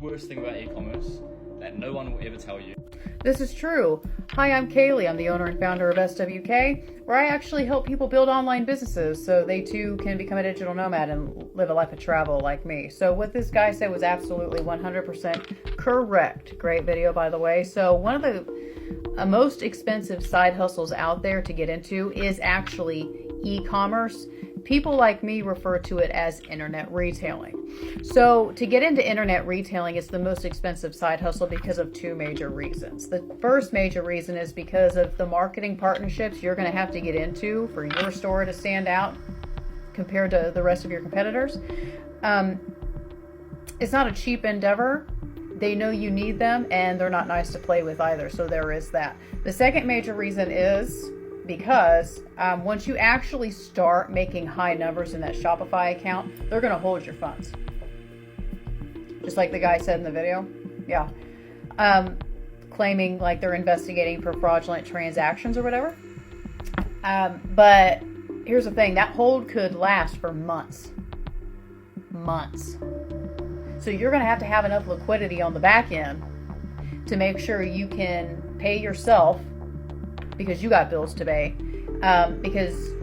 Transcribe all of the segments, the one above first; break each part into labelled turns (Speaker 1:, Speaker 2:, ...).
Speaker 1: worst thing about e-commerce that no one will ever tell you.
Speaker 2: This is true. Hi, I'm Kaylee. I'm the owner and founder of SWK, where I actually help people build online businesses so they too can become a digital nomad and live a life of travel like me. So what this guy said was absolutely 100% correct. Great video, by the way. So one of the most expensive side hustles out there to get into is actually e-commerce. People like me refer to it as internet retailing. So to get into internet retailing, it's the most expensive side hustle because of two major reasons. The first major reason is because of the marketing partnerships you're going to have to get into for your store to stand out compared to the rest of your competitors. It's not a cheap endeavor. They know you need them, and they're not nice to play with either. So there is that. The second major reason is because once you actually start making high numbers in that Shopify account, they're going to hold your funds. Just like the guy said in the video. Yeah. Claiming like they're investigating for fraudulent transactions or whatever. But here's the thing. That hold could last for months. Months. So you're going to have enough liquidity on the back end to make sure you can pay yourself because you got bills to pay, because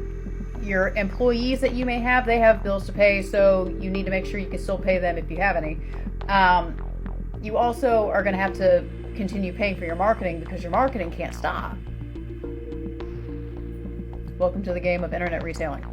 Speaker 2: your employees that you may have, they have bills to pay, so you need to make sure you can still pay them if you have any. You also are going to have to continue paying for your marketing because your marketing can't stop. Welcome to the game of internet retailing.